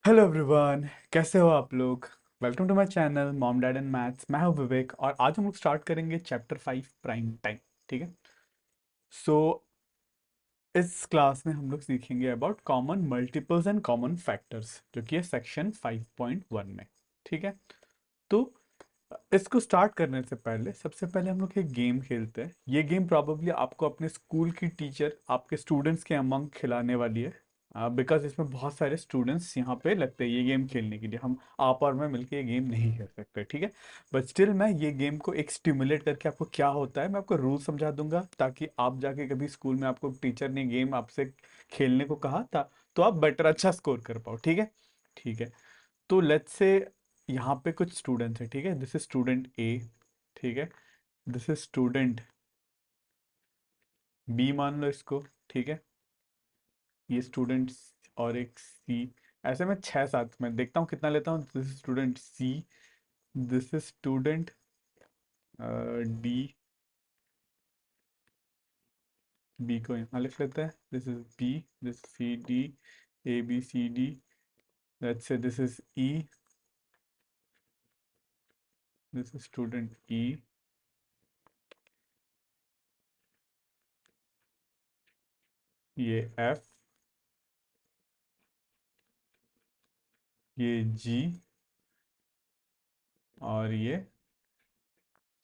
Hello everyone, कैसे हो आप लोग। Welcome to my channel mom dad and maths. मैं हूं विवेक और आज हम लोग स्टार्ट करेंगे चैप्टर 5 प्राइम टाइम। ठीक है। सो इस क्लास में हम लोग सीखेंगे about common multiples and common factors, जो कि है सेक्शन 5.1 में। ठीक है। तो इसको स्टार्ट करने से पहले सबसे पहले हम लोग एक गेम खेलते हैं। ये गेम प्रॉबेबली आपको अपने स्कूल की टीचर आपके स्टूडेंट्स के अमंग खिलाने वाली है, बिकॉज इसमें बहुत सारे स्टूडेंट्स यहाँ पे लगते हैं ये गेम खेलने के लिए। हम आप और मैं मिलके ये गेम नहीं खेल सकते, ठीक है। बट स्टिल मैं ये गेम को एक स्टिमुलेट करके आपको क्या होता है मैं आपको रूल समझा दूंगा, ताकि आप जाके कभी स्कूल में आपको टीचर ने गेम आपसे खेलने को कहा था तो आप बेटर अच्छा स्कोर कर पाओ। ठीक है। ठीक है। तो लेट्स से यहाँ पे कुछ स्टूडेंट्स हैं। ठीक है। दिस इज स्टूडेंट ए। ठीक है। दिस इज स्टूडेंट बी मान लो इसको। ठीक है। ये स्टूडेंट और एक सी। ऐसे में छह सात मैं देखता हूँ कितना लेता हूँ। This is student C. This is student D. B को यहाँ लिख लेते हैं। This is B. This C D. A B C D. Let's say this is E. This is student E. ये एफ। ये जी। और ये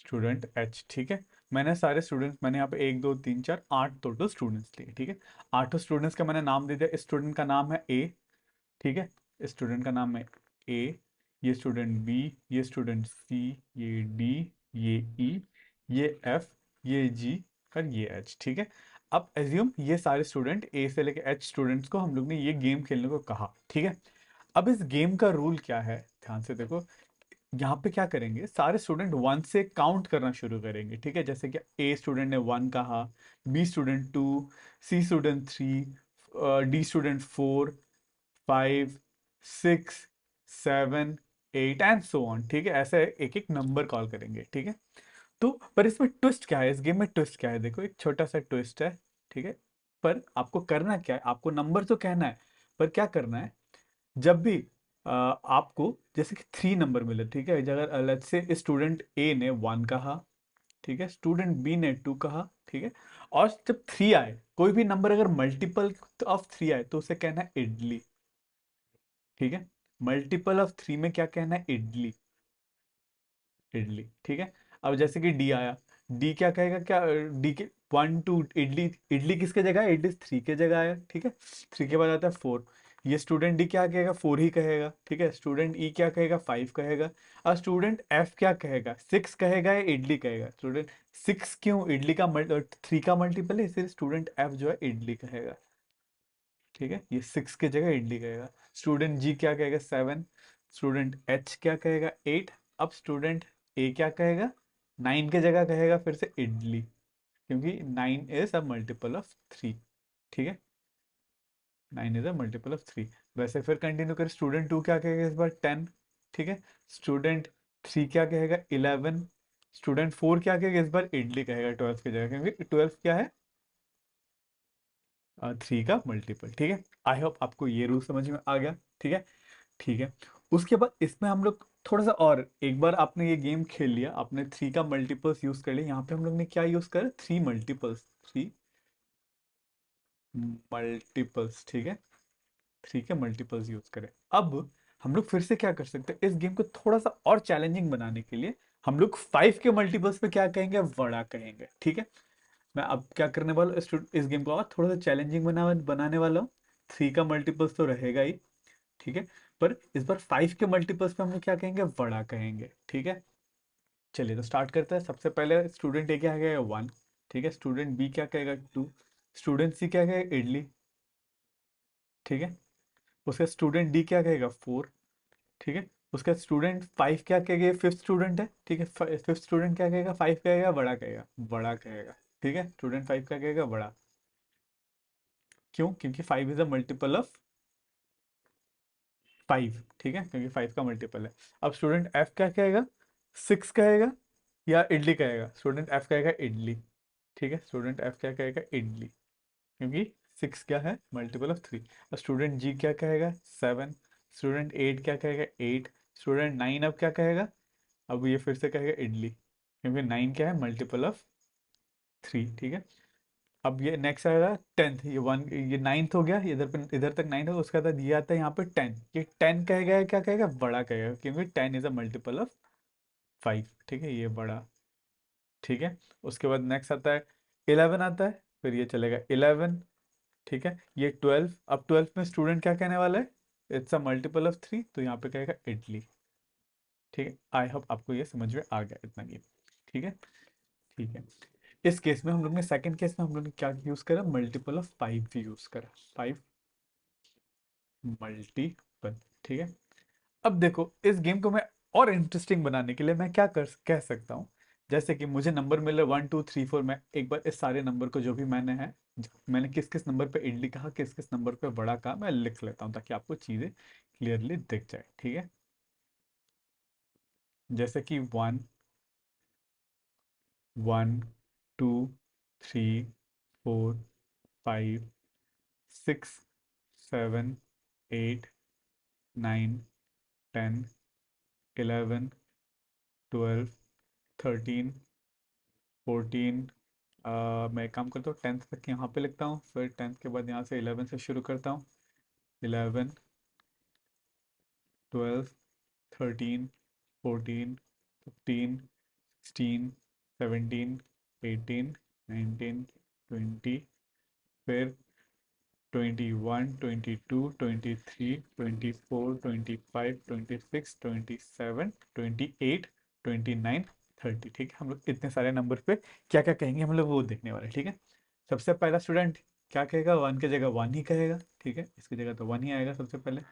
स्टूडेंट एच। ठीक है। मैंने सारे स्टूडेंट्स, मैंने यहाँ पे एक दो तीन चार आठ टोटल स्टूडेंट्स लिए। ठीक है। आठों स्टूडेंट्स का मैंने नाम दे दिया। इस स्टूडेंट का नाम है ए। ठीक है। इस स्टूडेंट का नाम है ए। ये स्टूडेंट बी। ये स्टूडेंट सी। ये डी। ये ई। ये एफ। ये जी। और ये एच। ठीक है। अब एज्यूम ये सारे स्टूडेंट ए से लेके एच स्टूडेंट्स को हम लोग ने ये गेम खेलने को कहा। ठीक है। अब इस गेम का रूल क्या है, ध्यान से देखो। यहाँ पे क्या करेंगे, सारे स्टूडेंट वन से काउंट करना शुरू करेंगे। ठीक है। जैसे कि ए स्टूडेंट ने वन कहा, B student two, C student three, D student four, five, six, seven, eight and so on. ठीक है। ऐसे एक एक नंबर कॉल करेंगे। ठीक है। तो पर इसमें ट्विस्ट क्या है, इस गेम में ट्विस्ट क्या है, देखो एक छोटा सा ट्विस्ट है। ठीक है। पर आपको करना क्या है, आपको नंबर तो कहना है, पर क्या करना है, जब भी आपको जैसे कि थ्री नंबर मिले। ठीक है। अगर लेट्स से स्टूडेंट ए ने वन कहा, ठीक है, स्टूडेंट बी ने टू कहा, ठीक है, और जब थ्री आए, कोई भी नंबर अगर मल्टीपल ऑफ थ्री आए तो उसे कहना है इडली। ठीक है। मल्टीपल ऑफ थ्री में क्या कहना है, इडली। इडली। ठीक है। अब जैसे कि डी आया, डी क्या कहेगा, क्या डी के वन टू इडली। इडली किसके जगह है, इडली थ्री के जगह आया। ठीक है। थ्री के बाद आता है फोर। ये स्टूडेंट डी क्या कहेगा, फोर ही कहेगा। ठीक है। स्टूडेंट ई क्या कहेगा, फाइव कहेगा। और स्टूडेंट एफ क्या कहेगा, सिक्स कहेगा या इडली कहेगा। स्टूडेंट सिक्स क्यों, इडली का थ्री का मल्टीपल है, इसलिए स्टूडेंट एफ जो है इडली कहेगा। ठीक है। ये सिक्स की जगह इडली कहेगा। स्टूडेंट जी क्या कहेगा, सेवन। स्टूडेंट एच क्या कहेगा, एट। अब स्टूडेंट ए क्या कहेगा, नाइन की जगह कहेगा फिर से इडली, क्योंकि nine is a multiple of three. ठीक है। Nine is a multiple of three. वैसे फिर कंटिन्यू कर, स्टूडेंट टू क्या कहेगा इस बार, टेन। ठीक है। स्टूडेंट थ्री क्या कहेगा, इलेवन। स्टूडेंट फोर क्या कहेगा इस बार, इडली कहेगा ट्वेल्व की जगह, क्योंकि ट्वेल्व क्या है, थ्री का मल्टीपल। ठीक है। आई होप आपको ये रूल समझ में आ गया। ठीक है। ठीक है। उसके बाद इसमें हम लोग थोड़ा सा और, एक बार आपने ये गेम खेल लिया, आपने थ्री का मल्टीपल्स यूज कर लिया। यहाँ पे हम लोग ने क्या यूज करा, थ्री मल्टीपल्स। Three multiples. ठीक है। थ्री के मल्टीपल्स यूज करें। अब हम लोग फिर से क्या कर सकते हैं, इस गेम को थोड़ा सा और चैलेंजिंग बनाने के लिए हम लोग फाइव के मल्टीपल्स पे क्या कहेंगे, वड़ा कहेंगे। ठीक है। मैं अब क्या करने वाला हूँ, इस गेम को और थोड़ा सा चैलेंजिंग बनाने वाला हूँ। थ्री का मल्टीपल्स तो रहेगा ही। ठीक है। पर इस बार फाइव के मल्टीपल्स पे हम लोग क्या कहेंगे, वड़ा कहेंगे। ठीक है। चलिए तो स्टार्ट करते हैं। सबसे पहले स्टूडेंट ए क्या कहेगा, वन। ठीक है। स्टूडेंट बी क्या कहेगा, टू। स्टूडेंट सी क्या कहेगा, इडली। ठीक है। उसका स्टूडेंट डी क्या कहेगा, फोर। ठीक है। उसका स्टूडेंट फाइव क्या कहेगा, फिफ्थ स्टूडेंट है। ठीक है। फिफ्थ स्टूडेंट क्या कहेगा, फाइव कहेगा, बड़ा कहेगा, बड़ा कहेगा। ठीक है। स्टूडेंट फाइव क्या कहेगा, बड़ा। क्यों, क्योंकि five is a multiple of five. ठीक है। क्योंकि फाइव का मल्टीपल है। अब स्टूडेंट एफ क्या कहेगा, सिक्स कहेगा या इडली कहेगा। स्टूडेंट एफ कहेगा इडली। ठीक है। स्टूडेंट एफ क्या कहेगा, इडली, क्योंकि सिक्स क्या है, मल्टीपल ऑफ थ्री। और स्टूडेंट जी क्या कहेगा, सेवन। स्टूडेंट 8 क्या कहेगा, 8। स्टूडेंट 9 अब क्या कहेगा, अब ये फिर से कहेगा इडली, क्योंकि 9 क्या है, मल्टीपल ऑफ 3, ठीक है। अब ये नेक्स्ट आएगा 10th, ये वन, ये 9th हो गया, इधर पे इधर तक 9 होगा, उसके बाद ये आता है यहाँ पे 10, ये 10 कहेगा, क्या कहेगा, बड़ा कहेगा, क्योंकि 10 इज अ मल्टीपल ऑफ 5, ठीक है, ये बड़ा, ठीक है। उसके बाद नेक्स्ट आता है 11 आता है, फिर ये चलेगा 11, ठीक है। ये 12, अब 12 में स्टूडेंट क्या कहने वाला है, इट्स अ मल्टीपल ऑफ 3, तो यहाँ पे कहेगा इडली, ठीक है। आई होप आपको ये समझ में आ गया इतना गेम, ठीक है, ठीक है। इस केस में हम लोग ने, सेकंड केस में हम लोग ने क्या यूज करा, मल्टीपल ऑफ 5 यूज करा, 5 मल्टीपल, ठीक है। अब देखो इस गेम को मैं और इंटरेस्टिंग बनाने के लिए मैं क्या कह सकता हूँ, जैसे कि मुझे नंबर मिले 1 2 3 4, मैं एक बार इस सारे नंबर को जो भी मैंने है, मैंने किस किस नंबर पे इडली कहा, किस किस नंबर पे बड़ा कहा, मैं लिख लेता हूँ ताकि आपको चीजें क्लियरली दिख जाए, ठीक है। जैसे कि 1 2 3 4 5 6 7 8 9 10 11 12 13 14, मैं एक काम करता हूँ 10th तक यहाँ पे लिखता हूँ, फिर 10th के बाद यहाँ से 11 से शुरू करता हूँ, 11 12 13 14 15 16 17 18 19 20, फिर 21 22 23 24 25 26 27 28 29 30, ठीक है। हम लोग इतने सारे नंबर पे क्या क्या कहेंगे हम लोग वो देखने वाले हैं, ठीक है। सबसे पहला स्टूडेंट क्या कहेगा, 1 की जगह 1 ही कहेगा, ठीक है, इसकी जगह तो 1 ही आएगा सबसे पहले।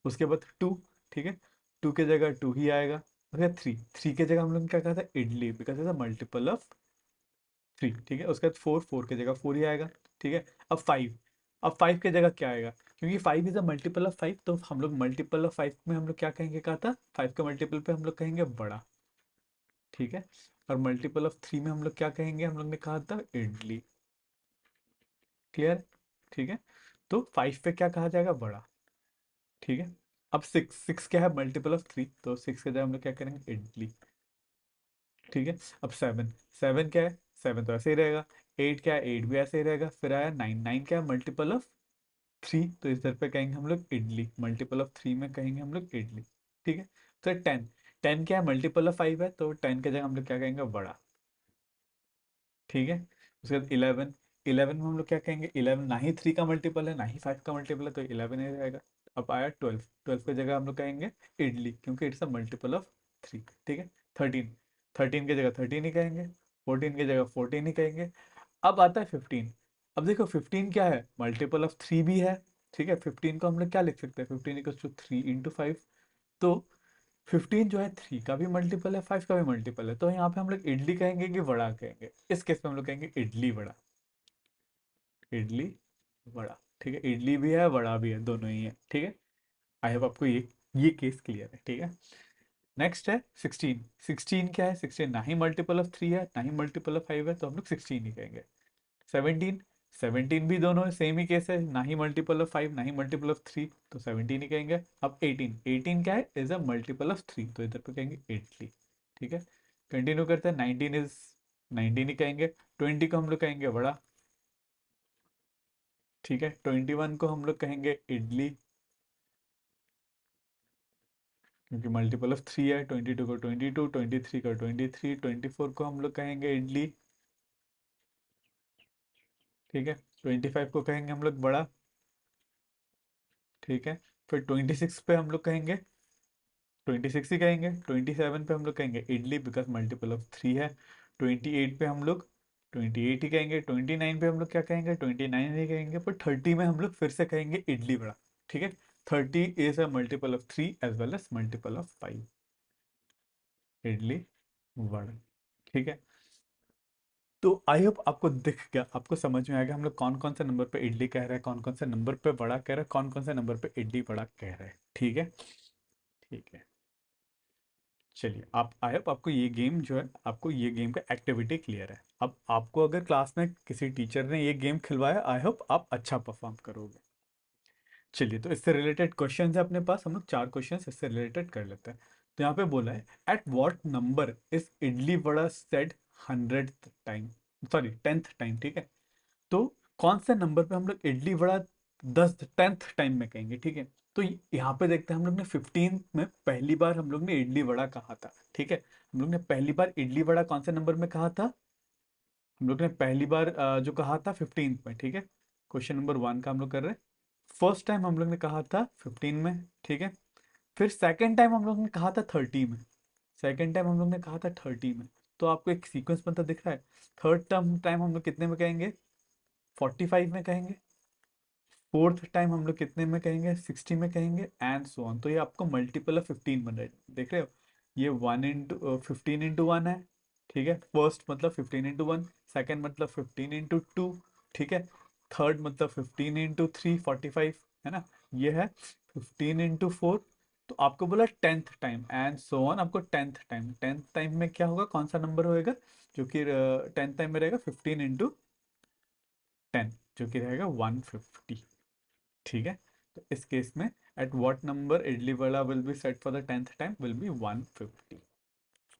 उसके बाद 2, ठीक है, 2 की जगह 2 ही आएगा। उसके 3 की जगह हम लोग ने क्या कहा था, idli, because is a multiple of 3, ठीक है। उसके बाद 4 की जगह 4 ही आएगा, ठीक है। अब 5, अब 5 की जगह क्या आएगा, क्योंकि 5 इज अ मल्टीपल ऑफ 5, तो हम लोग मल्टीपल ऑफ 5 में हम लोग क्या कहेंगे, कहा था 5 के मल्टीपल पे हम लोग कहेंगे बड़ा, ठीक है। और मल्टीपल ऑफ 3 में हम लोग क्या कहेंगे, हम लोग ने कहा था इडली, क्लियर, ठीक है। तो 5 पे क्या कहा जाएगा, बड़ा, ठीक है। अब 6, 6 क्या है, मल्टीपल ऑफ 3, तो 6 के जगह हम लोग क्या करेंगे, इडली, ठीक है। अब 7, 7 क्या है, 7 तो ऐसे ही रहेगा। 8 क्या है, 8 भी ऐसे ही रहेगा। फिर आया 9, 9 क्या है, मल्टीपल ऑफ 3, तो इधर पे कहेंगे हम लोग इडली, मल्टीपल ऑफ 3 में कहेंगे हम लोग इडली, ठीक है। तो 10, 10 क्या है, मल्टीपल ऑफ 5 है, तो 10 के जगह हम लोग क्या कहेंगे, बड़ा, ठीक है। उसके बाद 11, 11 में हम लोग क्या कहेंगे, 11 ना ही 3 का मल्टीपल है ना ही 5 का मल्टीपल है, तो 11 ही रहेगा। अब आया 12, 12 की जगह हम लोग कहेंगे इडली, क्योंकि इट्स अ मल्टीपल ऑफ 3, ठीक है। 13, 13 की जगह 13 ही कहेंगे। 14 की जगह 14 ही कहेंगे। अब आता है 15। अब देखो 15 क्या है, मल्टीपल ऑफ 3 भी है, ठीक है। 15 को हम लोग क्या लिख सकते हैं, 15 इक्वल्स टू 3 × 5, तो 15 जो है 3 का भी मल्टीपल है, 5 का भी मल्टीपल है, तो यहाँ पे हम लोग इडली कहेंगे कि बड़ा कहेंगे, इस केस में हम लोग कहेंगे इडली बड़ा, इडली बड़ा, ठीक है। इडली भी है, बड़ा भी है, दोनों ही है, ठीक है। आई होप आपको ये केस क्लियर है, ठीक है। नेक्स्ट है 16, 16 क्या है, 16 ना ही मल्टीपल ऑफ 3 है ना ही मल्टीपल ऑफ 5 है, तो हम लोग 16 ही कहेंगे। 17, 17 भी दोनों सेम ही केस है, ना ही मल्टीपल ऑफ 5 ना ही मल्टीपल ऑफ 3, तो 17 ही कहेंगे। अब 18, 18 क्या है, इज अ मल्टीपल ऑफ 3, तो इधर पे कहेंगे इडली, ठीक है। कंटिन्यू करते हैं, 19 इज, 19 ही कहेंगे। 20 को हम लोग कहेंगे बड़ा, ठीक है। 21 को हम लोग कहेंगे इडली, क्योंकि मल्टीपल ऑफ 3 है। 22 को 22, 23 को 23, 24 को हम लोग कहेंगे इडली, ठीक है। 25 को कहेंगे हम लोग बड़ा, ठीक है। फिर 26 पे हम लोग कहेंगे, 26 ही कहेंगे। 27 पे हम लोग कहेंगे इडली, बिकॉज मल्टीपल ऑफ 3 है। 28 पे हम लोग 28 ही कहेंगे। 29 पे हम लोग क्या कहेंगे, 29 ही कहेंगे। पर 30 में हम लोग फिर से कहेंगे इडली बड़ा, ठीक है। 30 is a multiple of 3 as well as multiple of 5, idli vada, ठीक है। तो आई होप आपको दिख गया, आपको समझ में आ गया हम लोग कौन कौन से नंबर पे इडली कह रहे हैं, कौन कौन से नंबर पे बड़ा कह रहे हैं, कौन कौन से नंबर पे इडली बड़ा कह रहे हैं, ठीक है, ठीक है। चलिए, आप आई होप आपको ये गेम जो है, आपको ये गेम का एक्टिविटी क्लियर है। अब आपको अगर क्लास में किसी टीचर ने ये गेम खिलवाया, आई होप आप अच्छा परफॉर्म करोगे। चलिए, तो इससे रिलेटेड क्वेश्चन है अपने पास, हम लोग 4 क्वेश्चन इससे रिलेटेड कर लेते हैं। तो यहाँ पे बोला है, at what number is idli vada said 100th time, sorry 10th time, ठीक है। तो कौन से नंबर पे हम लोग इडली वड़ा 10th टाइम में कहेंगे, ठीक है। तो यहाँ पे देखते हैं, हम लोग ने 15 में पहली बार हम लोग ने इडली वड़ा कहा था, ठीक है। हम लोग ने पहली बार इडली वड़ा कौन से नंबर में कहा था? हम लोग ने पहली बार जो कहा था 15th में, ठीक है। क्वेश्चन नंबर 1 का हम लोग कर रहे हैं। फर्स्ट टाइम हम लोग ने कहा था 15 में, ठीक है। फिर सेकेंड टाइम हम लोग ने कहा था 30 में। सेकेंड टाइम हम लोग ने कहा था 30 में। तो आपको एक सीक्वेंस बनता दिख रहा है। थर्ड टाइम टाइम हम लोग कितने में कहेंगे? 45 में कहेंगे। फोर्थ टाइम हम लोग कितने में कहेंगे? 60 में कहेंगे, एंड सो ऑन। तो ये आपको मल्टीपल ऑफ 15 बन रहा है, देख रहे हो। ये 15 into 1 है, ठीक है। फर्स्ट मतलब 15 into 1, सेकेंड मतलब 15 into 2, ठीक है। थर्ड मतलब 15 into 3, 45, है ना। ये है 15 into 4। तो आपको बोला 10th time and so on. आपको 10th टाइम में क्या होगा, कौन सा नंबर होएगा जो कि 10th टाइम में रहेगा? 15 into 10, जो कि रहेगा 150, ठीक है। तो इस केस में at what number idli vada will be set for the 10th time will be 150,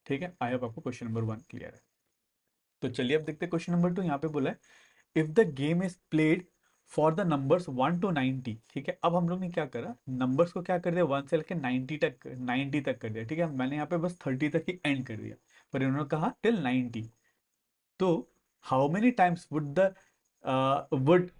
ठीक है। आई होप आपको क्वेश्चन नंबर 1 क्लियर है। तो चलिए अब देखते हैं क्वेश्चन नंबर 2। यहाँ पे बोला है, if the game is played for the numbers 1 to 90, ठीक है। अब हम लोग ने क्या करा, नंबर्स को क्या कर दिया, 1 से लेकर 90 तक कर दिया, ठीक है। मैंने यहाँ पे बस 30 तक ही एंड कर दिया, पर इन्होंने कहा टिल 90। तो how many times would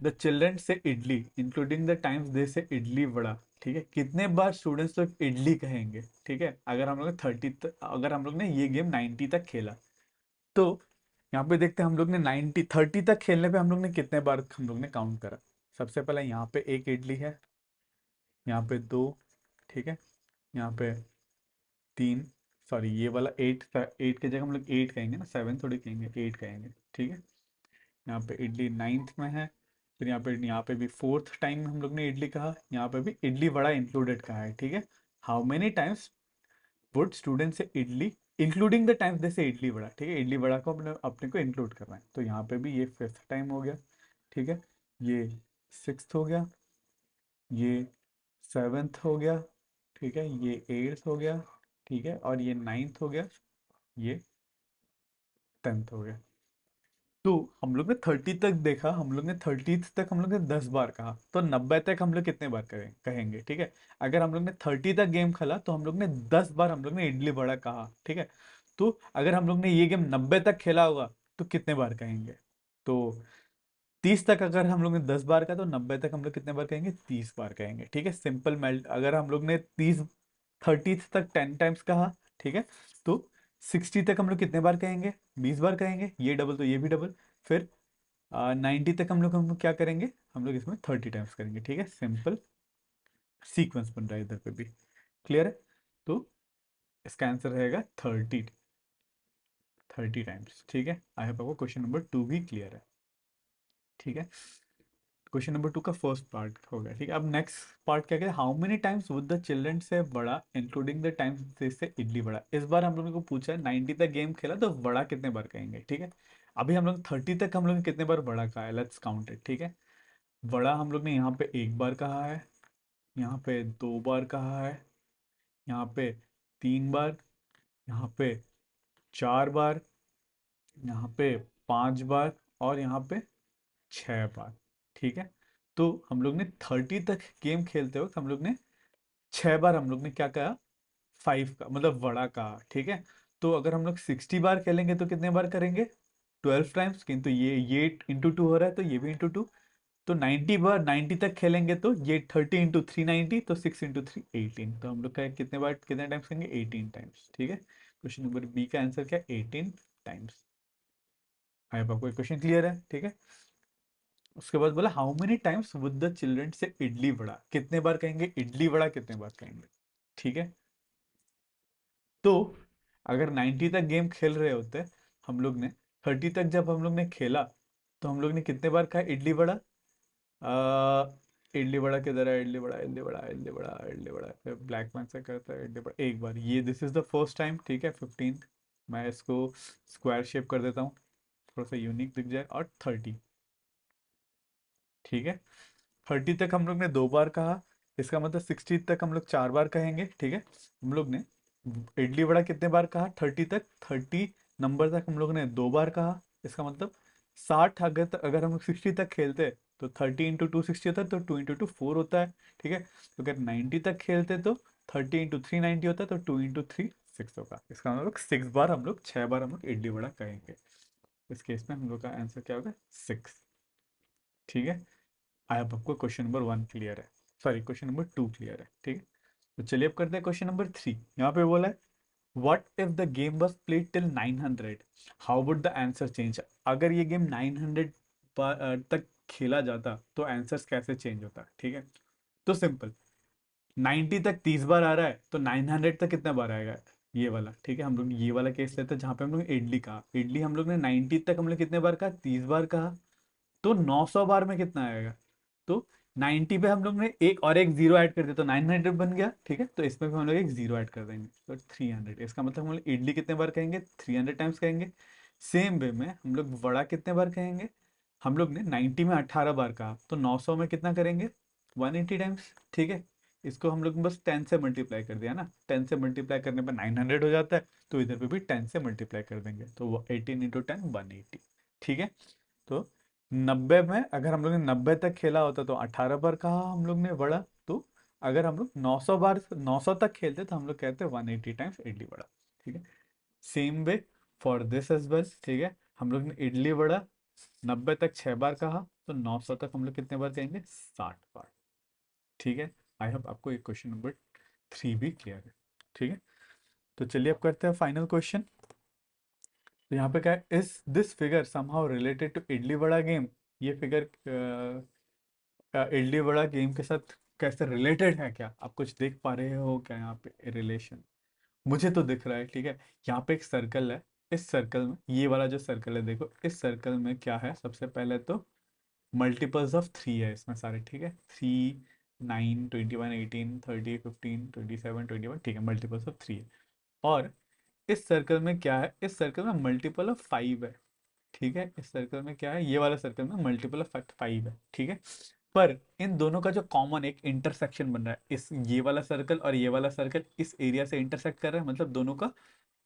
the children say idli, including the times they say idli vada, ठीक है। कितने बार स्टूडेंट्स लोग इडली कहेंगे, ठीक है, अगर हम लोग 30 अगर हम लोग ने ये गेम 90 तक खेला। तो यहाँ पे देखते हैं, हम लोग ने 30 तक खेलने पे हम लोग ने कितने बार हम लोग ने काउंट करा। सबसे पहले यहाँ पे एक इडली है, यहाँ पे दो, ठीक है, यहाँ पे तीन, सॉरी ये वाला 8 था, 8 की जगह हम लोग 8 कहेंगे ना, 7 थोड़ी कहेंगे, 8 कहेंगे, ठीक है। यहाँ पे इडली 9th में है। फिर यहाँ पे भी 4th टाइम हम लोग ने इडली कहा, यहाँ पे भी इडली वड़ा इंक्लूडेड कहा है, ठीक है। How many times would student say idli, including the times they say idli vada, ठीक है। इडली वड़ा को अपने अपने को इंक्लूड करना है। तो यहाँ पे भी ये 5th टाइम हो गया, ठीक है। ये 6th हो गया, ये 7th हो गया, ठीक है। ये 8th हो गया, ठीक है। और ये 9th हो गया, ये 10th हो गया। तो हम लोग ने 30 तक देखा, हम लोग ने 30th तक हम लोग ने 10 बार कहा। तो 90 तक हम लोग कितने बार कहेंगे, ठीक है। अगर हम लोग ने 30 तक गेम खेला तो हम लोग ने 10 बार हम लोग ने इडली वड़ा कहा, ठीक है। तो अगर हम लोग ने ये गेम 90 तक खेला होगा तो कितने बार कहेंगे? तो 30 तक अगर हम लोग ने 10 बार का, तो 90 तक हम लोग कितने बार कहेंगे? 30 बार कहेंगे, ठीक है। सिंपल मेल्ट, अगर हम लोग ने 30 तक 10 टाइम्स कहा, ठीक है। तो 60 तक हम लोग कितने बार कहेंगे? 20 बार कहेंगे, ये डबल तो ये भी डबल। फिर 90 तक हम लोग क्या करेंगे? हम लोग इसमें 30 टाइम्स करेंगे, ठीक है। सिंपल सीक्वेंस बन रहा है इधर पे भी, क्लियर है। तो इसका आंसर रहेगा 30 टाइम्स, ठीक है। आई होप आपको क्वेश्चन नंबर 2 भी क्लियर है, ठीक है। क्वेश्चन नंबर 2 का फर्स्ट पार्ट हो गया, ठीक है। अब नेक्स्ट पार्ट क्या है, how many times would the children से बड़ा इंक्लूडिंग द टाइम्स से इडली बड़ा। इस बार हम लोगों को पूछा है 90 तक गेम खेला तो बड़ा कितने बार कहेंगे, ठीक है। अभी हम लोग 30 तक हम लोग ने कितने बार बड़ा कहा है, लेट्स काउंट इट, ठीक है। बड़ा हम लोग ने यहाँ पे 1 बार कहा है, यहाँ पे 2 बार कहा है, यहाँ पे 3 बार, यहाँ पे 4 बार, यहाँ पे 5 बार, और यहाँ पे 6 बार, ठीक है। तो हम लोग ने 30 तक गेम खेलते वक्त हम लोग ने 6 बार हम लोग ने क्या कहा, 5 का मतलब वड़ा कहा, ठीक है। तो अगर हम लोग 60 बार खेलेंगे तो कितने बार करेंगे? 12 टाइम्स, किंतु ये इंटू 2 हो रहा है तो ये भी इंटू 2। तो 90 बार, 90 तक खेलेंगे तो ये 30 into 3 90, तो 6 into 3 18। तो हम लोग का कितने बार कितने टाइम्स करेंगे? 18 टाइम्स, ठीक है। क्वेश्चन नंबर बी का आंसर क्या है? 18 टाइम्स। आई होप आपको क्वेश्चन क्लियर है, ठीक है। उसके बाद बोला, how many times with the children say idli vada, कितने बार कहेंगे इडली वड़ा, कितने बार कहेंगे, ठीक है। तो अगर 90 तक गेम खेल रहे होते हम लोग ने, 30 तक जब हम लोग ने खेला तो हम लोग ने कितने बार खाया इडली वड़ा? इडली वड़ा किधर है? इडली वड़ा, इडली वड़ा, इडली वड़ा, इडली वड़ा, फिर ब्लैक मैन से करता है इडली वड़ा 1 बार। ये this is the first time, ठीक है। 15th, मैं इसको स्क्वायर शेप कर देता हूँ, थोड़ा सा यूनिक दिख जाए। और 30, ठीक है। 30 तक हम लोग ने 2 बार कहा, इसका मतलब 60 तक हम लोग 4 बार कहेंगे, ठीक है। हम लोग ने इडली वड़ा कितने बार कहा, 30 तक, 30 नंबर तक हम लोग ने 2 बार कहा, इसका मतलब 60, अगर हम लोग 60 तक खेलते तो 30 × 2 60 होता है, तो 2 × 2 4 होता है, ठीक है। तो अगर 90 तक खेलते तो 30 × 3 90 होता है, तो 2 × 3 6 होगा। इसका मतलब 6 बार हम लोग, 6 बार हम लोग इडली वड़ा कहेंगे। इस केस में हम लोग का आंसर क्या होगा, 6, ठीक है। आई अब आपको क्वेश्चन नंबर 1 क्लियर है, सॉरी क्वेश्चन नंबर 2 क्लियर है, ठीक है। तो चलिए अब करते हैं क्वेश्चन नंबर 3। यहाँ पे बोला है what if the game was played till 900, how would the answer change. अगर ये गेम 900 तक खेला जाता तो आंसर्स कैसे चेंज होता, ठीक है। तो सिंपल, 90 तक 30 बार आ रहा है, तो 900 तक कितना बार आएगा, ये वाला, ठीक है। हम लोग ये वाला केस लेते हैं जहाँ पे हम लोग इडली कहा, इडली हम लोग ने 90 तक हम लोग कितने बार कहा, 30 बार कहा, तो 900 बार में कितना आएगा। तो 90 पे हम लोग ने एक और एक जीरो ऐड कर दिया तो 900 बन गया, ठीक है। तो इसमें भी हम लोग एक जीरो ऐड कर देंगे तो 300। इसका मतलब हम लोग इडली कितने बार कहेंगे, 300 टाइम्स कहेंगे। सेम वे में हम लोग वड़ा कितने बार कहेंगे, हम लोग ने 90 में 18 बार कहा, तो 900 में कितना करेंगे, 180 टाइम्स, ठीक है। इसको हम लोग ने बस 10 से मल्टीप्लाई कर दिया ना, 10 से मल्टीप्लाई करने पर 900 हो जाता है, तो इधर पे भी 10 से मल्टीप्लाई कर देंगे, तो वो 18 × 10 180, ठीक है। तो 90 में अगर हम लोग ने 90 तक खेला होता तो 18 बार कहा हम लोग ने वड़ा, तो अगर हम लोग 900 बार, 900 तक खेलते तो हम लोग कहते 180 टाइम्स इडली वड़ा, ठीक है। Same way for this as well, ठीक है। हम लोग ने इडली वड़ा 90 तक 6 बार कहा, तो 900 तक हम लोग कितने बार कहेंगे, 60 बार, ठीक है। आई होप आपको एक क्वेश्चन नंबर 3 भी क्लियर है, ठीक है। तो चलिए अब करते हैं फाइनल क्वेश्चन। तो यहाँ पे क्या है, इस this figure somehow related to idli vada game. ये फिगर इडली वड़ा गेम के साथ कैसे रिलेटेड है, क्या आप कुछ देख पा रहे हो क्या यहाँ पे रिलेशन। मुझे तो दिख रहा है, ठीक है। यहाँ पे एक सर्कल है, इस सर्कल में, ये वाला जो सर्कल है देखो, इस सर्कल में क्या है, सबसे पहले तो मल्टीपल्स ऑफ 3 है इसमें सारे, ठीक है। 3, 9, 21, 18, 30, 15, 27, 21, ठीक है, मल्टीपल्स ऑफ 3 है। और इस सर्कल में क्या है, इस सर्कल में मल्टीपल ऑफ 5 है, ठीक है। इस सर्कल में क्या है, ये वाला सर्कल में मल्टीपल ऑफ 5 है, ठीक है। पर इन दोनों का जो कॉमन एक इंटरसेक्शन बन रहा है, इस ये वाला सर्कल और ये वाला सर्कल इस एरिया से इंटरसेक्ट कर रहा है, मतलब दोनों का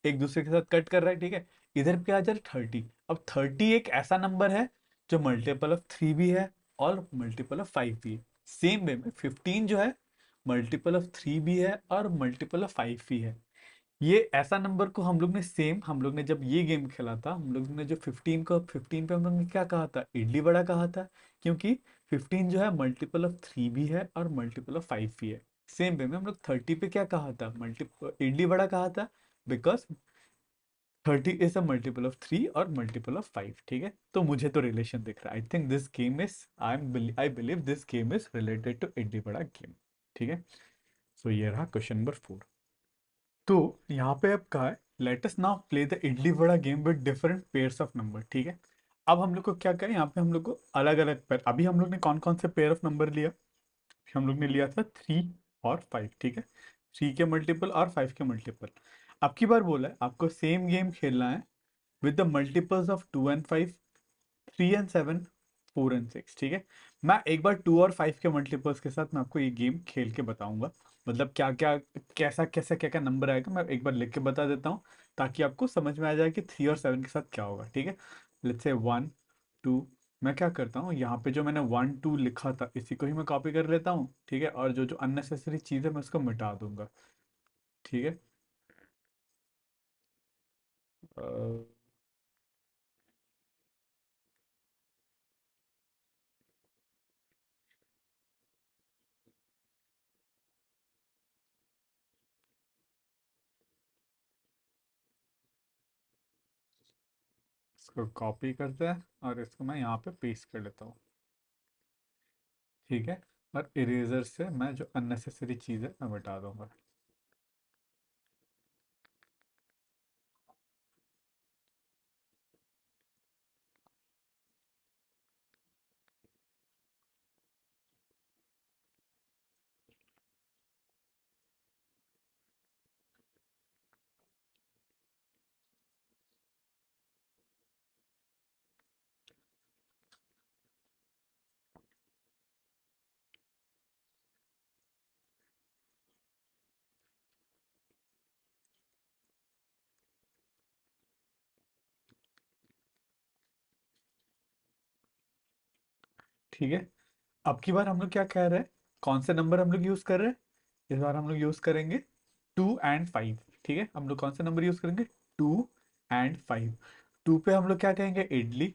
एक दूसरे के साथ कट कर रहा है, ठीक है। इधर पे आ जा रहा 30। अब 30 एक ऐसा नंबर है जो मल्टीपल ऑफ 3 भी है और मल्टीपल ऑफ 5 भी है। सेम वे में 15 जो है मल्टीपल ऑफ 3 भी है और मल्टीपल ऑफ 5 भी है। ये ऐसा नंबर को हम लोग ने सेम, हम लोग ने जब ये गेम खेला था, हम लोग ने जो 15 को 15 पे हम लोग ने क्या कहा था, इडली वड़ा कहा था, क्योंकि 15 जो है मल्टीपल ऑफ 3 भी है और मल्टीपल ऑफ 5 भी है। सेम वे में हम लोग 30 पे क्या कहा था, मल्टी इडली वड़ा कहा था, because 30 is a multiple of 3 और मल्टीपल ऑफ 5, ठीक है। तो मुझे तो रिलेशन दिख रहा है, I think this game is, I believe this game is related to idli vada game, ठीक है। सो ये रहा क्वेश्चन नंबर 4। तो यहाँ पे अब कहा है let us now play the idli vada game with different pairs of number, ठीक है। अब हम लोग को क्या करें, यहाँ पे हम लोग को अलग अलग पेयर, अभी हम लोग ने कौन कौन से पेयर ऑफ नंबर लिया, हम लोग ने लिया था 3 और 5, ठीक है। 3 के मल्टीपल और 5 के मल्टीपल। अब की बार बोला है आपको सेम गेम खेलना है with the multiples of 2 and 5, 3 and 7, 4 and 6, ठीक है। मैं एक बार 2 और 5 के मल्टीपल्स के साथ मैं आपको ये गेम खेल के बताऊंगा, मतलब क्या क्या, कैसा कैसा क्या क्या नंबर आएगा, मैं एक बार लिख के बता देता हूँ, ताकि आपको समझ में आ जाए कि 3 और 7 के साथ क्या होगा, ठीक है। लेट्स से 1, 2, मैं क्या करता हूँ, यहाँ पे जो मैंने 1, 2 लिखा था इसी को ही मैं कॉपी कर लेता हूँ, ठीक है। और जो जो अननेसेसरी चीज़ है मैं उसको मिटा दूंगा, ठीक है। अ, इसको कॉपी करते हैं और इसको मैं यहाँ पे पेस्ट कर लेता हूँ, ठीक है। और इरेजर से मैं जो अननेसेसरी चीज़ है मैं मिटा दूंगा। ठीक है। अब की बार हम लोग क्या कह रहे हैं, कौन से नंबर हम लोग यूज कर रहे हैं, इस बार हम लोग यूज करेंगे 2 and 5। ठीक है, हम लोग कौन सा नंबर यूज करेंगे, 2 and 5। टू पे हम लोग क्या कहेंगे, इडली।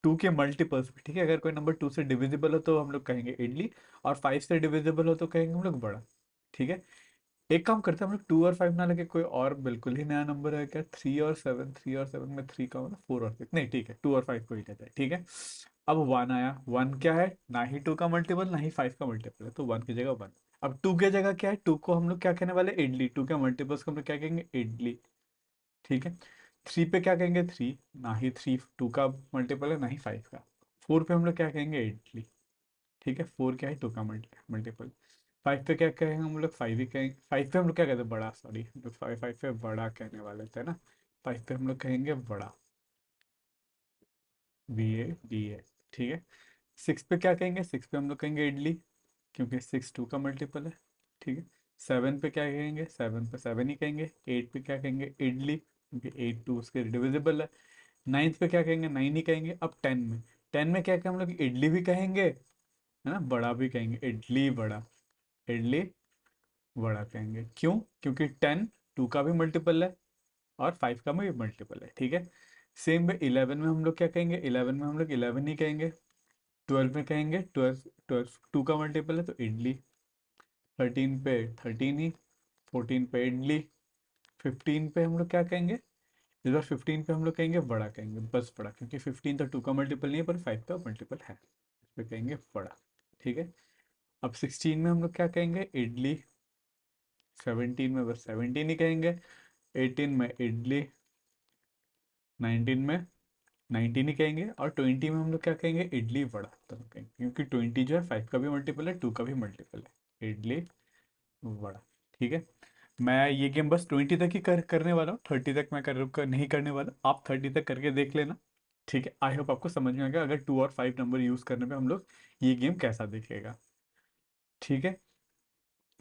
टू के मल्टीपल्स पे, ठीक है, अगर कोई नंबर टू से डिविजिबल हो तो हम लोग कहेंगे इडली, और 5 से डिविजिबल हो तो कहेंगे हम लोग बड़ा। ठीक है। एक काम करते हैं हम लोग 2 और 5 ना लेके कोई और बिल्कुल ही नया नंबर है क्या, 3 और 7, 3 और 7 में 3 का होगा, 4 और 6, नहीं ठीक है, 2 और 5 को ही लेते हैं। ठीक है। अब 1 आया, 1 क्या है, ना ही 2 का मल्टीपल ना ही 5 का मल्टीपल है, तो 1 की जगह 1। अब 2 की जगह क्या है, 2 को हम लोग क्या कहने वाले, इडली। 2 के मल्टीपल्स को हम लोग क्या कहेंगे, इडली। ठीक है। 3 पे क्या कहेंगे, 3, ना ही 3 2 का मल्टीपल है ना ही 5 का। 4 पे हम लोग क्या कहेंगे, इडली। ठीक है, 4 क्या है, 2 का मल्टीपल। 5 पे क्या कहेंगे हम लोग, 5 ही कहेंगे। 5 पे हम लोग क्या कहते हैं, बड़ा, सॉरी, 5 पे बड़ा कहने वाले थे ना। 5 पे हम लोग कहेंगे बड़ा, BA। ठीक है। 6 पे क्या कहेंगे, 6 पे हम लोग कहेंगे इडली, क्योंकि 6 2 का मल्टीपल है। ठीक है। 7 पे क्या कहेंगे, 7 पे 7 ही कहेंगे। 8 पे क्या कहेंगे, इडली, क्योंकि 8 2 उसके डिविजिबल है। 9th पे क्या कहेंगे, 9 ही कहेंगे। अब 10 में, 10 में क्या कहेंगे हम लोग, इडली भी कहेंगे, है ना, बड़ा भी कहेंगे, इडली बड़ा। इडली बड़ा कहेंगे, क्यों, क्योंकि 10 2 का भी मल्टीपल है और 5 का भी मल्टीपल है। ठीक है। सेम वे 11 में हम लोग क्या कहेंगे, 11 में हम लोग 11 ही कहेंगे। 12 में कहेंगे 12, 12 2 का मल्टीपल है तो इडली। 13 पे 13 ही। 14 पे इडली। 15 पे हम लोग क्या कहेंगे, इस बार 15 पे हम लोग कहेंगे बड़ा, कहेंगे बस बड़ा, क्योंकि 15 तो 2 का मल्टीपल नहीं है पर 5 का मल्टीपल है, इस पे कहेंगे बड़ा। ठीक है। अब 16 में हम लोग क्या कहेंगे, इडली। 17 में बस 17 ही कहेंगे। 18 में इडली। 19 में 19 ही कहेंगे। और 20 में हम लोग क्या कहेंगे, इडली वड़ा दोनों कहेंगे, क्योंकि 20 जो है 5 का भी मल्टीपल है, 2 का भी मल्टीपल है, इडली वड़ा। ठीक है। मैं ये गेम बस 20 तक ही करने वाला हूँ, 30 तक मैं नहीं करने वाला, आप 30 तक करके देख लेना। ठीक है, आई होप आपको समझ में आ गया, अगर 2 और 5 नंबर यूज करने पे हम लोग ये गेम कैसा दिखेगा। ठीक है।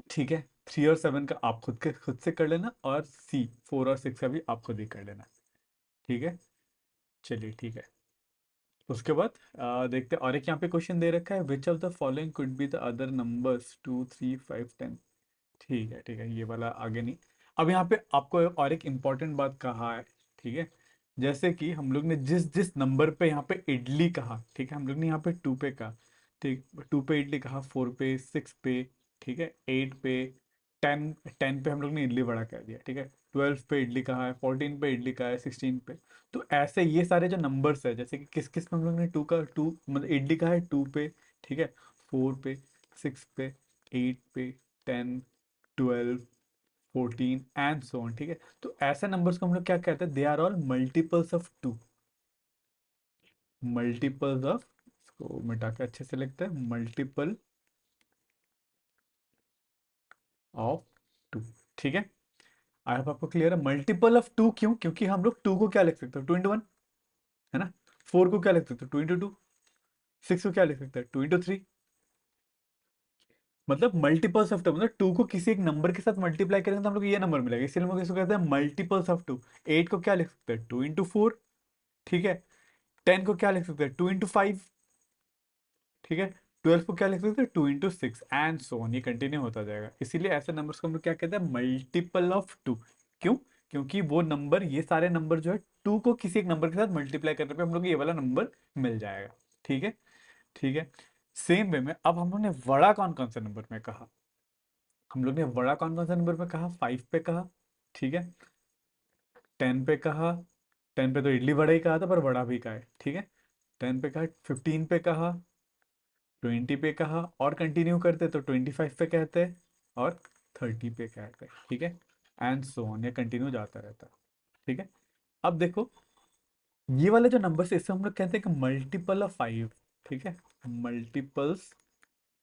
ठीक है। 3 और 7 का आप खुद से कर लेना, और C 4 और 6 का भी आप खुद ही कर लेना। ठीक है। चलिए ठीक है। उसके बाद देखते हैं, और एक यहाँ पे क्वेश्चन दे रखा है, which of the following could be the other numbers 2 3 5 10। ठीक है, ठीक है, ये वाला आगे नहीं। अब यहाँ पे आपको और एक इम्पॉर्टेंट बात कहा है। ठीक है। जैसे कि हम लोग ने जिस जिस नंबर पे यहाँ पे इडली कहा, ठीक है, हम लोग ने यहाँ पे 2 पे कहा, ठीक, 2 पे इडली कहा, 4 पे, 6 पे, ठीक है, 8 पे, 10, 10 पे हम लोग ने इडली वड़ा कह दिया। ठीक है। 12 पे इडली कहा है, 14 पे इडली कहा है, 16 पे। तो ऐसे ये सारे जो नंबर्स है, जैसे कि किस किस में हम लोग ने टू मतलब इडली कहा है 2 पे, ठीक है, 4 पे, 6 पे, 8 पे, 10, 12, 14 एंड सो ऑन। ठीक है। तो ऐसे नंबर्स को हम लोग क्या कहते हैं, they are all multiples of 2। Multiples of, इसको मिटा के अच्छे से लिखते हैं, मल्टीपल ऑफ 2। ठीक है। आई होप आपको क्लियर है, मल्टीपल ऑफ 2 क्यों, क्योंकि हम लोग 2 को क्या लिख सकते हैं, 2 into 1, है ना। 4 को क्या लिख सकते हैं, 2 into 2। 6 को क्या लिख सकते हैं, 2 into 3। मतलब मल्टीपल्स ऑफ 2, मतलब 2 को किसी एक नंबर के साथ मल्टीप्लाई करेंगे तो हम लोग ये नंबर मिलेगा, इसलिए हम लोग इसको कहते हैं मल्टीपल्स ऑफ 2। 8 को क्या लिख सकते हैं, 2 into 4। ठीक है। 10 को क्या लिख सकते हैं, 2 into 5। ठीक है। 12 को क्या लिख सकते हैं, 2 into 6 एंड सो ऑन, ये कंटिन्यू होता जाएगा, इसीलिए ऐसे नंबर्स को हम लोग क्या कहते हैं, मल्टीपल ऑफ 2। क्यों, क्योंकि वो नंबर, ये सारे नंबर जो है 2 को किसी एक नंबर के साथ मल्टीप्लाई करने पे हम लोग को ये वाला नंबर मिल जाएगा। ठीक है। ठीक है। सेम वे में अब हम लोग ने बड़ा कौन कौन से नंबर में कहा, हम लोग ने बड़ा कौन कौन से नंबर में कहा, 5 पे कहा, ठीक है, 10 पे कहा, 10 पे तो इडली बड़ा ही कहा था पर बड़ा भी कहा है। ठीक है। 10 पे कहा, 15 पे कहा, 20 पे कहा, और कंटिन्यू करते तो 25 पे कहते, और 30 पे कहते। ठीक है। एंड सो ऑन, ये कंटिन्यू जाता रहता है। ठीक है। अब देखो, ये वाले जो नंबर है, इससे हम लोग कहते हैं कि मल्टीपल ऑफ 5। ठीक है। Multiples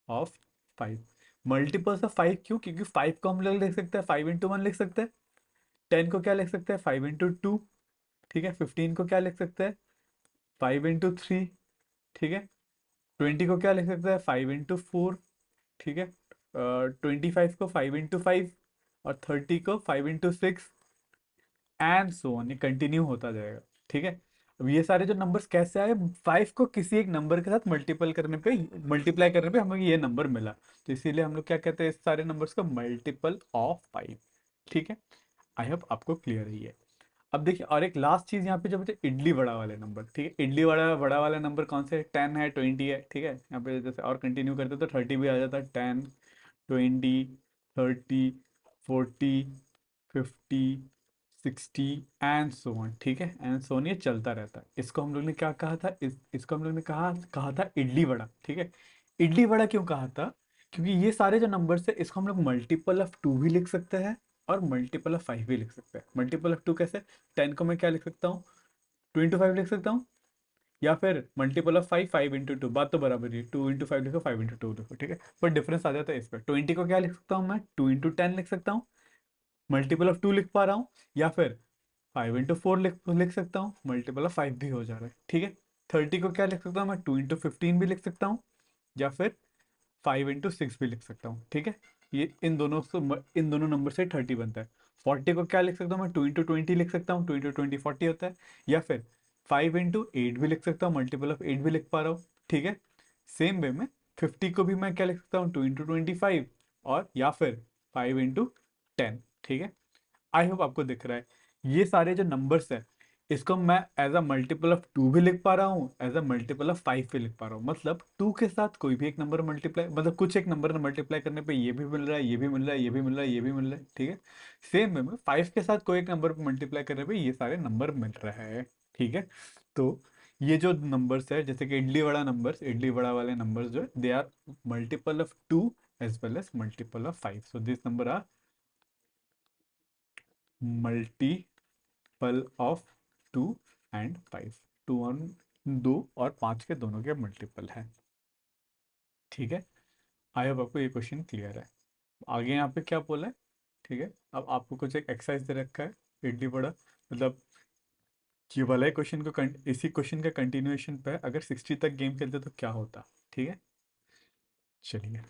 of 5। मल्टीपल्स ऑफ 5 क्यों, क्योंकि 5 को हम लोग लिख सकते हैं 5 into 1 लिख सकते हैं। 10 को क्या लिख सकते हैं, 5 into 2। ठीक है। 15 को क्या लिख सकते हैं, 5 into 3। ठीक है। 20 को क्या लिख सकते हैं, 5 into 4। ठीक है। 25 को 5 into 5, और 30 को 5 into 6 एंड सो ऑन, ये कंटिन्यू होता जाएगा। ठीक है। अब ये सारे जो नंबर्स कैसे आए, 5 को किसी एक नंबर के साथ मल्टीप्लाई करने पे हमें ये नंबर मिला। तो इसीलिए हम लोग क्या कहते हैं इस सारे नंबर्स का, मल्टीपल ऑफ 5। ठीक है, आई होप आपको क्लियर है ये। अब देखिए और एक लास्ट चीज यहाँ पे जो बचे, इडली वड़ा वाले नंबर। ठीक है, इडली वड़ा वड़ा वाले नंबर कौन से, 10 है, 20 है। ठीक है, यहाँ पे जैसे और कंटिन्यू करते तो 30 भी आ जाता है। 10, 20, 30, 40, 50, 60 एंड सो ऑन। ठीक है, एंड सो ऑन, ये चलता रहता है। इसको हम लोग ने क्या कहा था, इसको हम लोग ने कहा कहा था इडली वड़ा। ठीक है, इडली वड़ा क्यों कहा था, क्योंकि ये सारे जो नंबर्स है इसको हम लोग मल्टीपल ऑफ 2 भी लिख सकते हैं और मल्टीपल ऑफ 5 भी लिख सकते हैं। मल्टीपल ऑफ 2 कैसे, 10 को मैं क्या लिख सकता हूँ, 2 into 5 लिख सकता हूँ, या फिर मल्टीपल ऑफ 5, 5 into 2, बात तो बराबर ही, 2 into 5 लिखो, 5 into 2 लिखो। ठीक है, पर डिफरेंस आ जाता है इस पर। 20 को क्या लिख सकता हूँ मैं, 2 into 10 लिख सकता हूँ, मल्टीपल ऑफ 2 लिख पा रहा हूँ, या फिर 5 into 4 लिख सकता हूँ, मल्टीपल ऑफ 5 भी हो जा रहा है। ठीक है, 30 को क्या लिख सकता हूँ मैं, 2 into 15 भी लिख सकता हूँ, या फिर 5 into 6 भी लिख सकता हूँ। ठीक है, ये इन दोनों नंबर से 30 बनता है। 40 को क्या लिख सकता हूँ मैं, 2 into 20 लिख सकता हूँ, 2 into 20 40 होता है, या फिर 5 into 8 भी लिख सकता हूँ, मल्टीपल ऑफ 8 भी लिख पा रहा हूँ। ठीक है, सेम वे में 50 को भी मैं क्या लिख सकता हूँ, 2 into 25, और या फिर 5 into 10। ठीक है, आई होप आपको दिख रहा है ये सारे जो नंबर्स है इसको मैं एज अ मल्टीपल ऑफ 2 भी लिख पा रहा हूँ, एज अ मल्टीपल ऑफ 5 भी लिख पा रहा हूँ। मतलब 2 के साथ कोई भी एक नंबर मल्टीप्लाई, मतलब कुछ एक नंबर मल्टीप्लाई करने पे ये भी मिल रहा है, ये भी मिल रहा है, ये भी मिल रहा है, ये भी मिल रहा है। ठीक है, सेम वे में 5 के साथ कोई एक नंबर मल्टीप्लाई करने पे ये सारे नंबर मिल रहा है। ठीक है, तो ये जो नंबर्स है जैसे कि इडली वड़ा नंबर्स, इडली वड़ा वाले नंबर्स जो है they are multiple of 2 as well as multiple of 5। So this number are multiple of 2 and 5। 2 और 5 के दोनों के मल्टीपल है। ठीक है, आई होप आपको ये क्वेश्चन क्लियर है। आगे यहाँ पे क्या बोला है, ठीक है, अब आपको कुछ एक एक्सरसाइज दे रखा है, इडली बड़ा मतलब ये वाला क्वेश्चन को इसी क्वेश्चन का कंटिन्यूएशन पे है, अगर 60 तक गेम खेलते तो क्या होता। ठीक है, चलिए।